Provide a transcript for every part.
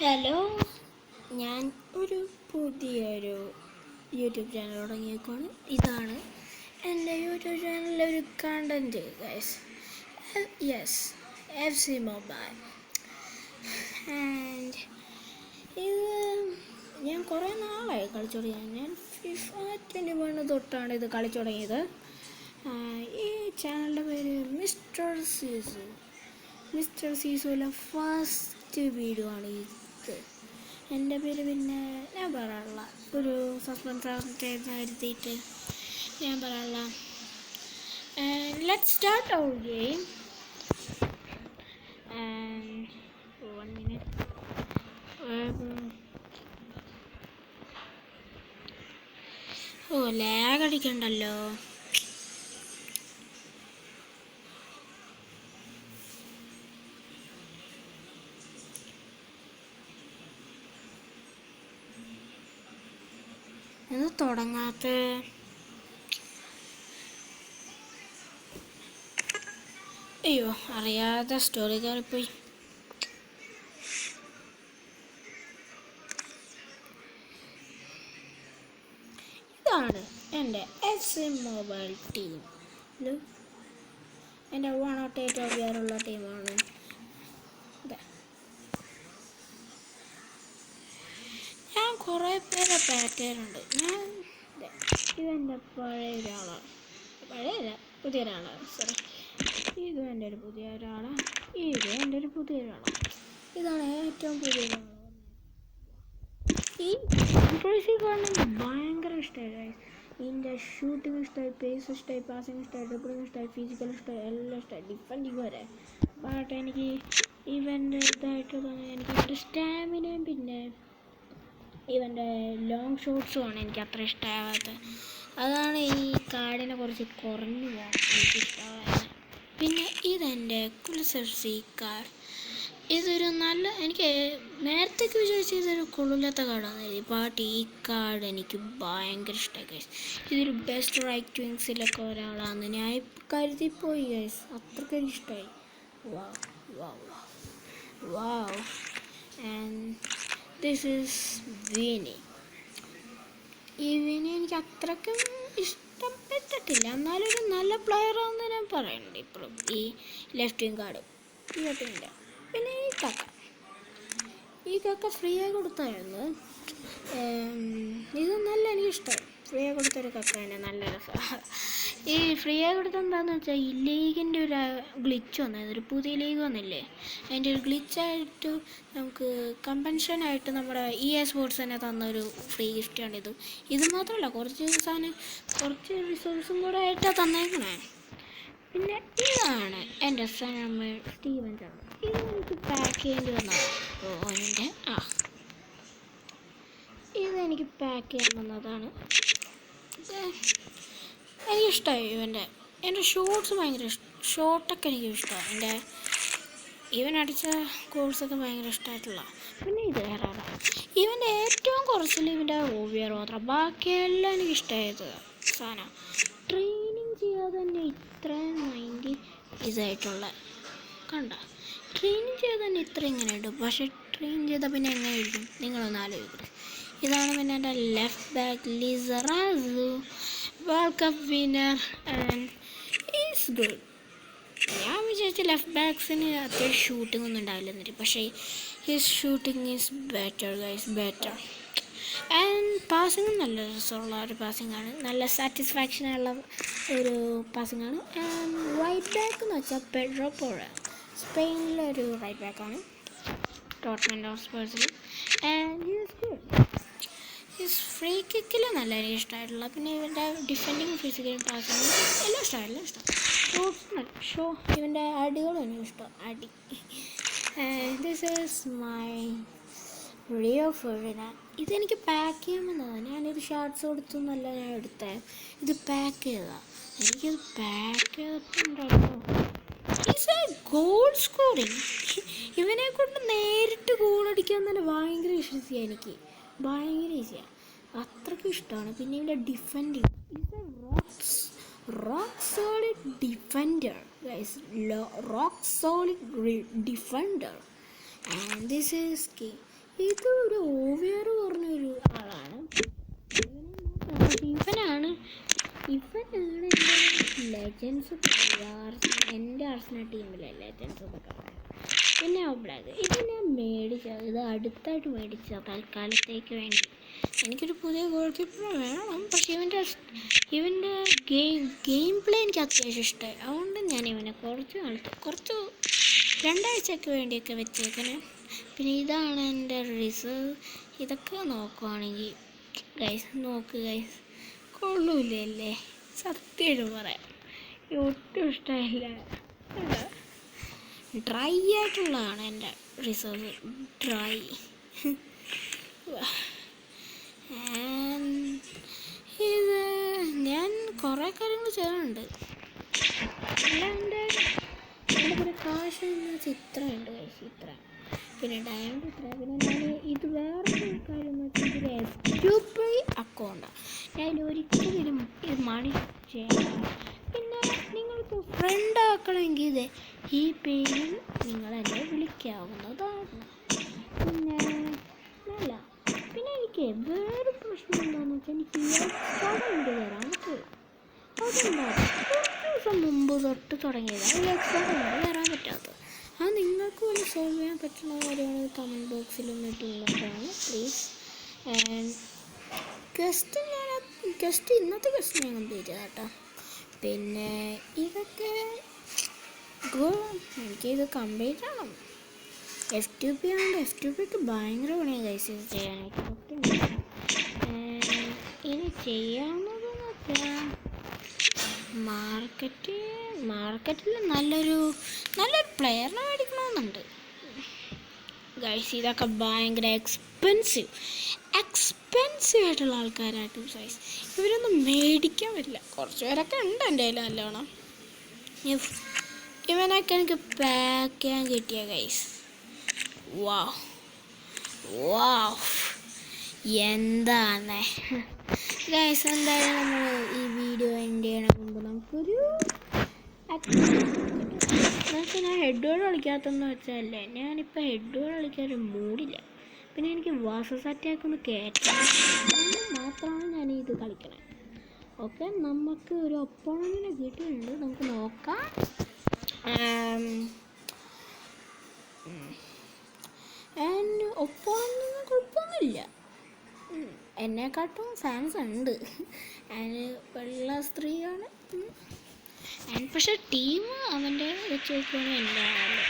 Hello, ഞാൻ പുതിയൊരു YouTube channel തുടങ്ങിയേക്കാണ്. ഇതാണ് എൻ്റെ യൂട്യൂബ് ചാനലിലെ ഒരു content guys. Yes, FC mobile. And ഇത് ഞാൻ കുറേ നാളായി കളിച്ചു തുടങ്ങിയത്. ഞാൻ FIFA 21 തൊട്ടാണ് ഇത് കളിച്ചു തുടങ്ങിയത്. ഈ ചാനലിൻ്റെ പേര് മിസ്റ്റർ സീസുവിലെ ഫസ്റ്റ് വീഡിയോ ആണ് ഇത്. എൻ്റെ പേര് പിന്നെ ഞാൻ പറയാനുള്ള ഒരു സസ്പെൻസ് വരുത്തിയിട്ട് ഞാൻ പറയാനുള്ള let start our game. 1 minute. Lag അടിക്കണ്ടല്ലോ. ഇത് തുടങ്ങാത്ത അയ്യോ, അറിയാതെ സ്റ്റോറി കയറിപ്പോയി. ഇതാണ് എൻ്റെ FC മൊബൈൽ ടീം. എൻ്റെ 108 ഓവിയാറുള്ള ടീമാണ്. ഞാൻ കുറേ പേരെ പാറ്റേനുണ്ട്. ഇതെൻ്റെ പഴയ ഒരാളാണ്. പുതിയ ഒരാളാണ്. ഇതും എൻ്റെ ഒരു പുതിയ ഒരാളാണ്. ഇതും എൻ്റെ ഒരു പുതിയ ഒരാളാണ്. ഇതാണ് ഏറ്റവും പുതിയ ഒരാൾ. ഈ കാണുന്നത് ഭയങ്കര ഇഷ്ടമായി. ഇതിൻ്റെ ഷൂട്ടിങ് ഇഷ്ടമായി, പേസ് ഇഷ്ടമായി, പാസിങ് ഇഷ്ടമായി, ഡ്രിബിളിങ് ഇഷ്ടമായി, ഫിസിക്കൽ ഇഷ്ടമായി, എല്ലാം ഇഷ്ടമായി, ഡിഫൻഡിങ് വരെ. ബട്ട് എനിക്ക് ഇവൻ്റെ ഇതായിട്ട് എനിക്ക് സ്റ്റാമിനയും പിന്നെ ഇവൻ്റെ ലോങ് ഷോട്ട്സുമാണ് എനിക്ക് അത്ര ഇഷ്ടമാവാത്തത്. അതാണ് ഈ കാർഡിനെ കുറച്ച് കുറഞ്ഞു പോകാൻ എനിക്കിഷ്ടമായത്. പിന്നെ ഇതെൻ്റെ കുൽസർസി കാർഡ്. ഇതൊരു നല്ല, എനിക്ക് നേരത്തേക്ക് വിചാരിച്ച ഇതൊരു കൊള്ളില്ലാത്ത കാർഡാണ്. ബട്ട് ഈ കാർഡ് എനിക്ക് ഭയങ്കര ഇഷ്ടമായി ഗൈസ്. ഇതൊരു ബെസ്റ്റ് റൈറ്റ് വിങ്സിലൊക്കെ ഒരാളാണ് ഞാൻ കരുതിപ്പോയി ഗൈസ്. അത്രയ്ക്ക് എനിക്ക് ഇഷ്ടമായി. വാവ്. ആൻഡ് ദിസ് ഈസ് വിനി. ഈ വിനി എനിക്ക് അത്രയ്ക്കും ഇഷ്ടപ്പെട്ടിട്ടില്ല, എന്നാലും ഒരു നല്ല പ്ലെയറാണെന്ന് ഞാൻ പറയുന്നുണ്ട് ഇപ്പോഴും. ഈ ലെഫ്റ്റ് വിങ് കാർഡ് ഇല്ല. പിന്നെ ഈ കക്ക ഫ്രീ ആയി കൊടുത്തായിരുന്നു. ഇത് നല്ല എനിക്കിഷ്ടമായി. ഫ്രീ ആയി കൊടുത്തൊരു കക്ക തന്നെ നല്ല രസമാണ്. ഈ ഫ്രീ ആയി കൊടുത്ത എന്താണെന്ന് വെച്ചാൽ ഈ ലീഗിൻ്റെ ഒരു ഗ്ലിച്ച് വന്നത്, ഒരു പുതിയ ലീഗ് വന്നില്ലേ, അതിൻ്റെ ഒരു ഗ്ലിച്ചായിട്ട് നമുക്ക് കമ്പൻഷനായിട്ട് നമ്മുടെ EA സ്പോർട്സ് തന്നെ തന്നൊരു ഫ്രീ ഗിഫ്റ്റാണിത്. ഇത് മാത്രമല്ല, കുറച്ച് റിസോഴ്സും കൂടെ ആയിട്ടാണ് തന്നേക്കണേ. പിന്നെ ഇതാണ് എൻ്റെ സ്റ്റീവൻ ചാർഡ്. ഇത് എനിക്ക് പാക്ക് ചെയ്യേണ്ടി വന്നതാണ്. ഇതെനിക്ക് പാക്ക് ചെയ്യാൻ വന്നതാണ്. എനിക്കിഷ്ടമായി എൻ്റെ ഷോട്ട്സ് ഭയങ്കര ഷോട്ടൊക്കെ എനിക്ക് ഇഷ്ടമാണ്. ഇവൻ അടിച്ച ഗോൾസൊക്കെ ഭയങ്കര ഇഷ്ടമായിട്ടുള്ള. പിന്നെ ഇത് വേറെ ഇവൻ്റെ ഏറ്റവും കുറച്ചിൽ ഇവൻ്റെ ഓവിയർ മാത്രം, ബാക്കിയെല്ലാം എനിക്ക് ഇഷ്ടമായത് സാധനം. ട്രെയിനിങ് ചെയ്യാതെ തന്നെ ഇത്രയും മൈൻഡ് ഇതായിട്ടുള്ള ട്രെയിനിങ് ചെയ്താൽ തന്നെ ഇത്ര ഇങ്ങനെ ഇടും. പക്ഷെ ട്രെയിൻ ചെയ്താൽ പിന്നെ എങ്ങനെ ഇടും നിങ്ങളൊന്ന് ആലോചിക്കും. ഇതാണ് പിന്നെ എൻ്റെ left back Lizarazu, world cup winner and is good. ഞാൻ വിചാരിച്ച ലെഫ്റ്റ് ബാക്സിന് അത്യാവശ്യം ഷൂട്ടിംഗ് ഒന്നും ഉണ്ടാവില്ലെന്നിട്ട്, പക്ഷേ his shooting is better guys, better. And പാസിങ്ങും നല്ല രസമുള്ള ഒരു പാസിങ്ങാണ്, നല്ല സാറ്റിസ്ഫാക്ഷനുള്ള ഒരു പാസിങ്ങാണ്. ആൻഡ് റൈറ്റ് ബാക്ക് എന്ന് വെച്ചാൽ പെഡ്രോ പോറ, സ്പെയിനിലെ ഒരു റൈറ്റ് ബാക്കാണ്, ടോട്ടൻഹാം ഹോട്ട്സ്പേഴ്സിൽ. And his good. His free കിക്കിൽ നല്ല എനിക്ക് ഇഷ്ടമായിട്ടുള്ള. പിന്നെ ഇവൻ്റെ ഡിഫെൻഡിങ് ഫിസിക്കലും പാസിങ്ങും എല്ലാം ഇഷ്ടം. ഇവൻ്റെ അടികളും എനിക്ക് ഇഷ്ടം. അടി. This is my Rio Ferdinand. ഇതെനിക്ക് പാക്ക് ചെയ്യാമെന്നതാണ്. ഞാനിത് ഷോർട്ട്സ് കൊടുത്തൊന്നല്ല ഞാൻ എടുത്തത്, ഇത് പാക്ക് ചെയ്തതാണ്. എനിക്കിത് പാക്ക് ചെയ്തിട്ടുണ്ടല്ലോ. Is a goal scoring. ഇവനെ കൊണ്ട് നേരിട്ട് ഗോൾ അടിക്കാൻ തന്നെ ഭയങ്കര ഈസിയാണ്. എനിക്ക് ഭയങ്കര ഈസിയാണ്, അത്രയ്ക്കും ഇഷ്ടമാണ്. പിന്നെ ഇവൻ്റെ defending is a rock solid defender guys, rock solid defender. And this is key. ഇതൊരു ഓവിയർ പറഞ്ഞൊരു ആളാണ്. ഇവനാണ് എൻ്റെ ലെജൻസ്, എൻ്റെ ആർസനൽ ടീമിലെ ലെജൻസ് എന്നൊക്കെ പറയാം. പിന്നെ ബ്ലാക്ക് ഇത് ഞാൻ മേടിച്ചത്, ഇത് അടുത്തായിട്ട് മേടിച്ച തൽക്കാലത്തേക്ക് വേണ്ടി. എനിക്കൊരു പുതിയ ഗോൾ കീപ്പർ വേണം, പക്ഷേ ഇവൻ്റെ ഗെയിം പ്ലേ എനിക്ക് അത്യാവശ്യം ഇഷ്ടമായി. അതുകൊണ്ട് ഞാൻ ഇവനെ കുറച്ച് 2 ആഴ്ചയ്ക്ക് വേണ്ടിയൊക്കെ വെച്ചേക്കണേ. പിന്നെ ഇതാണ് എൻ്റെ റിസർവ്. ഇതൊക്കെ നോക്കുവാണെങ്കിൽ ഗൈസ്, നോക്ക് ഗൈസ്, കൊള്ളൂലല്ലേ? സത്യമായിട്ട് പറയാം, ഒട്ടും ഇഷ്ടമില്ല. ഡ്രൈ ആയിട്ടുള്ളതാണ് എൻ്റെ റിസർവ്, ഡ്രൈ. ഇത് ഞാൻ കുറേ കാര്യങ്ങൾ ചെയ്യാറുണ്ട്. എൻ്റെ പ്രകാശം എന്ന ചിത്രമുണ്ട്, ചിത്രം, പിന്നെ ഡയമണ്ട് ചിത്രം. പിന്നെ ഞാൻ ഇത് വേറൊരു കാര്യം എന്ന് വെച്ചാൽ ഇതിൽ FTP അക്കൗണ്ടാണ്. ഞാൻ ഒരിക്കലും ഇത് മണി ചെയ്യാം. പിന്നെ നിങ്ങൾക്ക് ഫ്രണ്ട് ആക്കണമെങ്കിൽ ഇത് ഈ പേരിൽ നിങ്ങളെന്നെ വിളിക്കാവുന്നതാണ്. പിന്നെ എനിക്ക് വേറെ പ്രശ്നം എന്താണെന്ന് വെച്ചാൽ എനിക്ക് എക്സാമുണ്ട് തരാൻ പറ്റും. അതുണ്ടാകും കുറച്ച് ദിവസം മുമ്പ് തൊട്ട് തുടങ്ങിയതാണ് ഈ എക്സാമുണ്ട് വരാൻ പറ്റാത്തത്. അത് നിങ്ങൾക്ക് വേണ്ടി സോൾവ് ചെയ്യാൻ പറ്റുന്ന കാര്യമാണ്. കമൻറ്റ് ബോക്സിലും ഇട്ടുള്ളതാണ് പ്ലീസ്. ഇന്നത്തെ ഗസ്റ്റ് ഞാൻ കംപ്ലീറ്റ് ചെയ്താൽ കേട്ടോ. പിന്നെ ഇതൊക്കെ എനിക്കിത് കംപ്ലീറ്റ് ആണം. FTP ആണെങ്കിൽ FTPക്ക് ഭയങ്കര പണിയാണ് ഗൈസ് ഇത് ചെയ്യാനായിട്ട്. ഇനി ചെയ്യാവുന്നതെന്ന് വെച്ചാൽ മാർക്കറ്റിൽ നല്ലൊരു പ്ലെയറിനെ മേടിക്കണമെന്നുണ്ട് ഗൈസ്. ഇതൊക്കെ ഭയങ്കര എക്സ്പെൻസീവ് ആയിട്ടുള്ള ആൾക്കാരായിട്ട് ഗൈസ്. ഇവരൊന്നും മേടിക്കാൻ പറ്റില്ല. കുറച്ച് പേരൊക്കെ ഉണ്ട് എൻ്റെ കയ്യിൽ നല്ലോണം. ഇവനൊക്കെ എനിക്ക് പാക്ക് ചെയ്യാൻ കിട്ടിയ ഗൈസ്. വാവ് എന്താണ് ഗൈസ്. എന്തായാലും നമ്മൾ ഈ വീഡിയോ എൻ്റെ മുമ്പ് നമുക്കൊരു ഞാൻ ഹെഡ്ബോൾ കളിക്കാത്തതെന്ന് വെച്ചാലേ, ഞാനിപ്പോൾ ഹെഡ്ബോൾ കളിക്കാനൊരു മൂഡില്ല. പിന്നെ എനിക്ക് വാസസ് അറ്റാക്ക് ഒന്ന് കയറ്റണം മാത്രമാണ് ഞാൻ ഇത് കളിക്കണേ. ഓക്കെ, നമുക്ക് ഒരു ഒപ്പോണന്റിനെ കിട്ടിയിട്ടുണ്ട്, നമുക്ക് നോക്കാം. ഒപ്പോണന്റിന് കുഴപ്പമൊന്നുമില്ല, എന്നെക്കാട്ടും ഫാൻസ് ഉണ്ട്. അതിന് വെള്ള സ്ത്രീയാണ്. പക്ഷെ ടീം അവൻ്റെ വെച്ച് നോക്കുകയാണെങ്കിൽ എൻ്റെ ആണല്ലോ.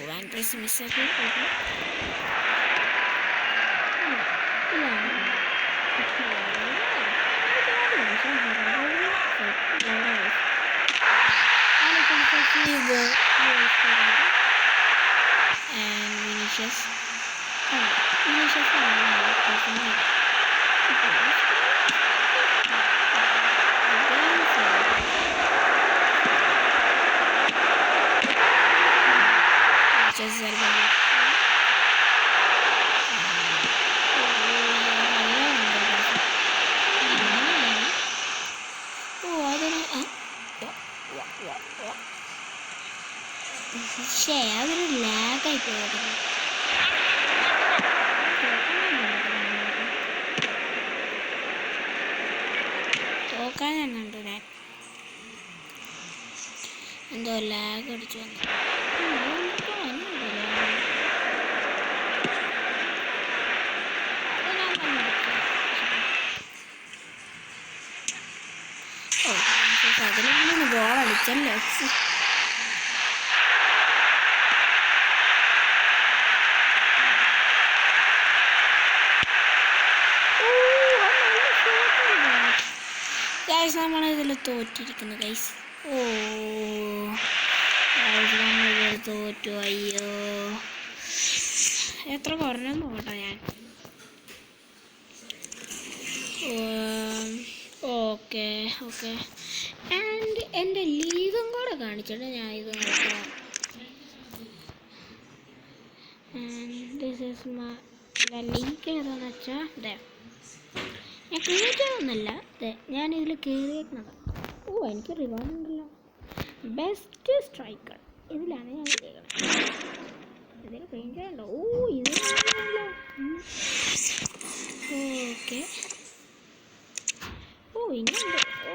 വൺ പ്രൈസ് മിസ്സാക്കി. പക്ഷേ അതൊരു ലാഗായി പോയിരുന്നു. തോക്കാൻ തന്നുണ്ട് ഞാൻ, എന്തോ ലാഗ് അടിച്ചു വന്നു. അതിലൊന്നും ഗോൾ അടിച്ചല്ലോ. ഗൈസ് നമ്മളിതിൽ തോറ്റിരിക്കുന്നു ഗൈസ്. നമ്മളിതിൽ തോറ്റു. അയ്യോ, എത്ര കുറഞ്ഞെന്ന് നോക്കട്ടെ ഞാൻ. ഓക്കെ ആൻഡ് എൻ്റെ ലീഗും കൂടെ കാണിച്ചിട്ട് ഞാൻ ഇത് നോക്കാം. ദിസ് ഈസ് ലീക്ക് ഏതാണെന്ന് വെച്ചാൽ ഇതേ ഞാൻ ക്രിയേറ്റ് ഒന്നല്ല അതെ ഞാനിതിൽ കയറിയേക്കുന്നത്. ഓ എനിക്ക് റിവാർഡ് ഉണ്ടല്ലോ, ബെസ്റ്റ് സ്ട്രൈക്കർ ഇതിലാണ് ഞാൻ കയറിയേക്കുന്നത്. ഇതിൽ ക്ലീൻ ചെയ്യണ്ടോ? ഓ ഇതിലാണല്ലോ. ഓക്കെ ഓ ഇനിയുണ്ട്. ഓ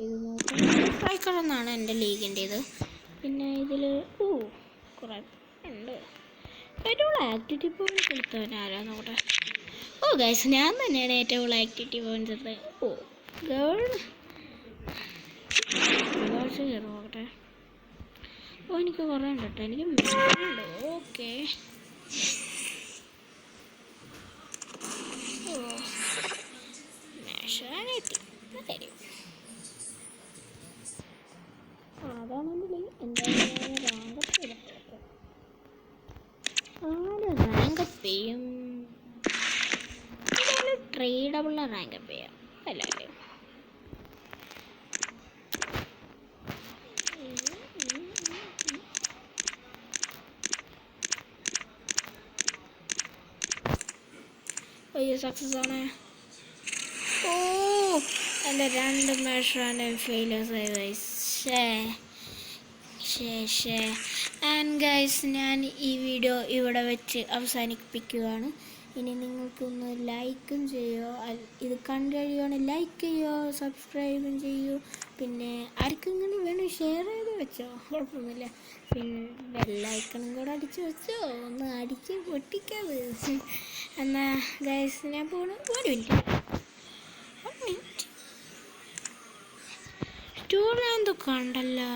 ഇത് നോക്കാം, സ്ട്രൈക്കർ എന്നാണ് എൻ്റെ ലീഗിൻ്റേത്. പിന്നെ ഇതിൽ കുറേ ഉണ്ട്. ഏറ്റവും കൂടുതൽ ആക്ടിവിറ്റി പോയിൻറ്റ്സ് എടുത്തവൻ ആരാന്ന് നോക്കട്ടെ. ഓ ഗൈസ് ഞാൻ തന്നെയാണ് ഏറ്റവും കൂടുതൽ ആക്ടിവിറ്റി പോയിൻറ്റ്സ് എടുത്തത്. ഓ ഗേൾ നോക്കട്ടെ. ഓ എനിക്ക് കുറേ ഉണ്ട് കേട്ടോ, എനിക്ക് ഉണ്ട്. ഓക്കെ ഓ മേശാനെത്തി തരും. അതാണെങ്കിൽ എന്തായാലും റാങ്ക് അപ്പ് ചെയ്യും. ട്രേഡബിൾ റാങ്ക് അപ്പ് ചെയ്യാം അല്ലേ? അയ്യോ സക്സസ് ആണ്. ഓ എൻ്റെ 2 മാച്ചാണ് ഫെയിലേഴ്സ് ആയി ഗൈസ്. ആൻഡ് ഗൈസ് ഞാൻ ഈ വീഡിയോ ഇവിടെ വെച്ച് അവസാനിപ്പിക്കുകയാണ്. ഇനി നിങ്ങൾക്കൊന്ന് ലൈക്കും ചെയ്യോ, ഇത് കണ്ടു കഴിയുകയാണെങ്കിൽ ലൈക്ക് ചെയ്യോ, സബ്സ്ക്രൈബും ചെയ്യൂ. പിന്നെ ആർക്കെങ്കിലും വേണം ഷെയർ ചെയ്ത് വെച്ചോ, കുഴപ്പമൊന്നുമില്ല. പിന്നെ ബെല്ലൈക്കണും കൂടെ അടിച്ച് വെച്ചോ, ഒന്ന് അടിച്ച് പൊട്ടിക്കാതെ. എന്നാൽ ഗൈസ് ഞാൻ പോകണം. 1 മിനിറ്റ് സ്റ്റോർ എന്തോ കണ്ടല്ലോ.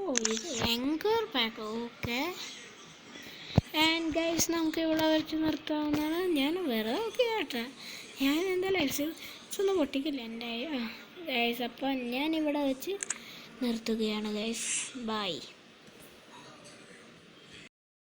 ഓ ഇത് anchor pack. Okay and guys നമുക്ക് ഇവിടെ വെച്ച് നിർത്താവുന്നതാണ്. ഞാൻ വേറെ ഓക്കെ കേട്ടോ, ഞാൻ എന്തായാലും എക്സൈസ് ഒന്നും പൊട്ടിക്കില്ല എൻ്റെ ഗൈസ്. അപ്പം ഞാനിവിടെ വെച്ച് നിർത്തുകയാണ് ഗൈസ്. ബൈ.